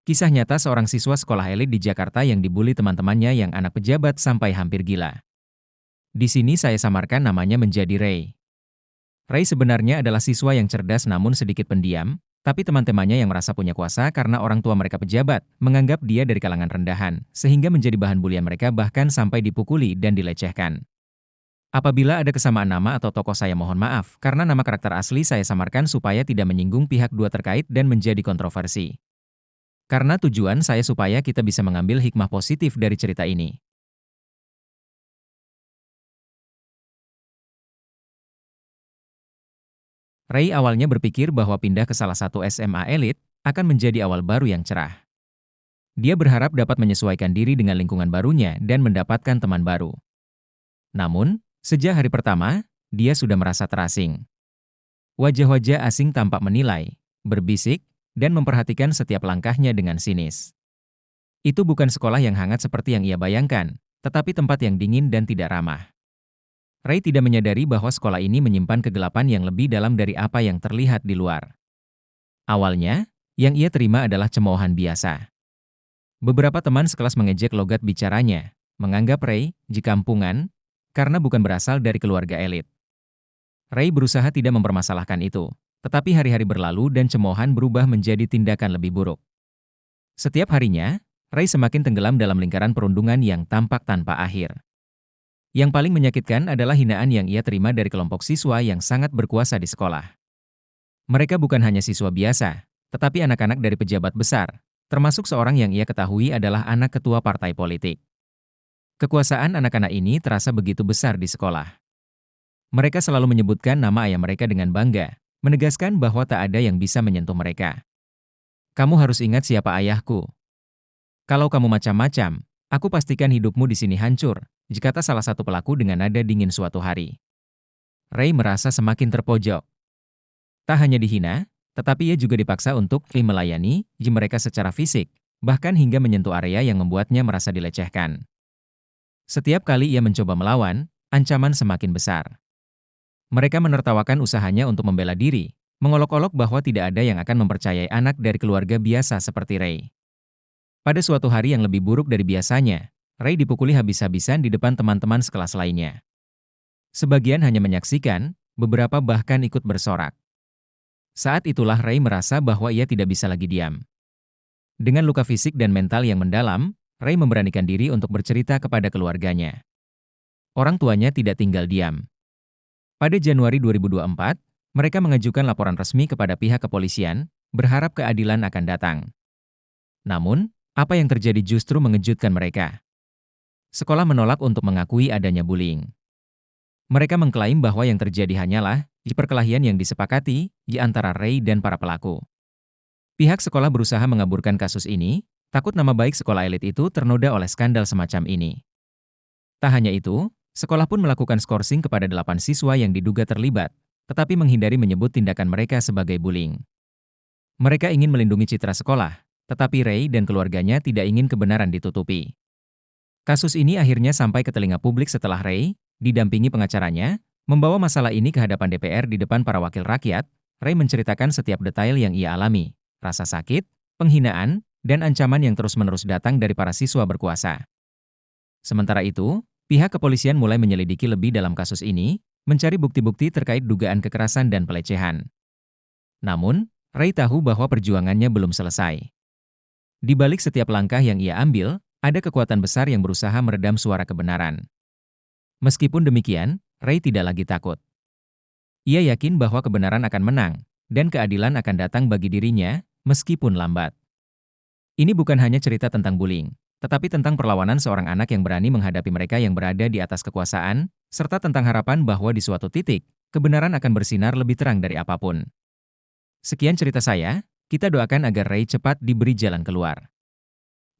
Kisah nyata seorang siswa sekolah elit di Jakarta yang dibully teman-temannya yang anak pejabat sampai hampir gila. Di sini saya samarkan namanya menjadi Ray. Ray sebenarnya adalah siswa yang cerdas namun sedikit pendiam, tapi teman-temannya yang merasa punya kuasa karena orang tua mereka pejabat, menganggap dia dari kalangan rendahan, sehingga menjadi bahan bulian mereka bahkan sampai dipukuli dan dilecehkan. Apabila ada kesamaan nama atau tokoh saya mohon maaf, karena nama karakter asli saya samarkan supaya tidak menyinggung pihak dua terkait dan menjadi kontroversi. Karena tujuan saya supaya kita bisa mengambil hikmah positif dari cerita ini. Ray awalnya berpikir bahwa pindah ke salah satu SMA elit akan menjadi awal baru yang cerah. Dia berharap dapat menyesuaikan diri dengan lingkungan barunya dan mendapatkan teman baru. Namun, sejak hari pertama, dia sudah merasa terasing. Wajah-wajah asing tampak menilai, berbisik, dan memperhatikan setiap langkahnya dengan sinis. Itu bukan sekolah yang hangat seperti yang ia bayangkan, tetapi tempat yang dingin dan tidak ramah. Ray tidak menyadari bahwa sekolah ini menyimpan kegelapan yang lebih dalam dari apa yang terlihat di luar. Awalnya, yang ia terima adalah cemoohan biasa. Beberapa teman sekelas mengejek logat bicaranya, menganggap Ray jikampungan, karena bukan berasal dari keluarga elit. Ray berusaha tidak mempermasalahkan itu, tetapi hari-hari berlalu dan cemoohan berubah menjadi tindakan lebih buruk. Setiap harinya, Ray semakin tenggelam dalam lingkaran perundungan yang tampak tanpa akhir. Yang paling menyakitkan adalah hinaan yang ia terima dari kelompok siswa yang sangat berkuasa di sekolah. Mereka bukan hanya siswa biasa, tetapi anak-anak dari pejabat besar, termasuk seorang yang ia ketahui adalah anak ketua partai politik. Kekuasaan anak-anak ini terasa begitu besar di sekolah. Mereka selalu menyebutkan nama ayah mereka dengan bangga, menegaskan bahwa tak ada yang bisa menyentuh mereka. Kamu harus ingat siapa ayahku. Kalau kamu macam-macam, aku pastikan hidupmu di sini hancur, kata salah satu pelaku dengan nada dingin suatu hari. Ray merasa semakin terpojok. Tak hanya dihina, tetapi ia juga dipaksa untuk melayani mereka secara fisik, bahkan hingga menyentuh area yang membuatnya merasa dilecehkan. Setiap kali ia mencoba melawan, ancaman semakin besar. Mereka menertawakan usahanya untuk membela diri, mengolok-olok bahwa tidak ada yang akan mempercayai anak dari keluarga biasa seperti Ray. Pada suatu hari yang lebih buruk dari biasanya, Ray dipukuli habis-habisan di depan teman-teman sekelas lainnya. Sebagian hanya menyaksikan, beberapa bahkan ikut bersorak. Saat itulah Ray merasa bahwa ia tidak bisa lagi diam. Dengan luka fisik dan mental yang mendalam, Ray memberanikan diri untuk bercerita kepada keluarganya. Orang tuanya tidak tinggal diam. Pada Januari 2024, mereka mengajukan laporan resmi kepada pihak kepolisian, berharap keadilan akan datang. Namun, apa yang terjadi justru mengejutkan mereka. Sekolah menolak untuk mengakui adanya bullying. Mereka mengklaim bahwa yang terjadi hanyalah perkelahian yang disepakati di antara Ray dan para pelaku. Pihak sekolah berusaha mengaburkan kasus ini, takut nama baik sekolah elit itu ternoda oleh skandal semacam ini. Tak hanya itu, sekolah pun melakukan skorsing kepada 8 siswa yang diduga terlibat, tetapi menghindari menyebut tindakan mereka sebagai bullying. Mereka ingin melindungi citra sekolah, tetapi Ray dan keluarganya tidak ingin kebenaran ditutupi. Kasus ini akhirnya sampai ke telinga publik setelah Ray, didampingi pengacaranya, membawa masalah ini ke hadapan DPR di depan para wakil rakyat. Ray menceritakan setiap detail yang ia alami, rasa sakit, penghinaan, dan ancaman yang terus-menerus datang dari para siswa berkuasa. Sementara itu, pihak kepolisian mulai menyelidiki lebih dalam kasus ini, mencari bukti-bukti terkait dugaan kekerasan dan pelecehan. Namun, Ray tahu bahwa perjuangannya belum selesai. Di balik setiap langkah yang ia ambil, ada kekuatan besar yang berusaha meredam suara kebenaran. Meskipun demikian, Ray tidak lagi takut. Ia yakin bahwa kebenaran akan menang, dan keadilan akan datang bagi dirinya, meskipun lambat. Ini bukan hanya cerita tentang bullying, tetapi tentang perlawanan seorang anak yang berani menghadapi mereka yang berada di atas kekuasaan, serta tentang harapan bahwa di suatu titik, kebenaran akan bersinar lebih terang dari apapun. Sekian cerita saya, kita doakan agar Ray cepat diberi jalan keluar.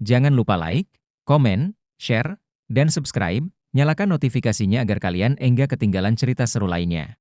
Jangan lupa like, komen, share, dan subscribe. Nyalakan notifikasinya agar kalian enggak ketinggalan cerita seru lainnya.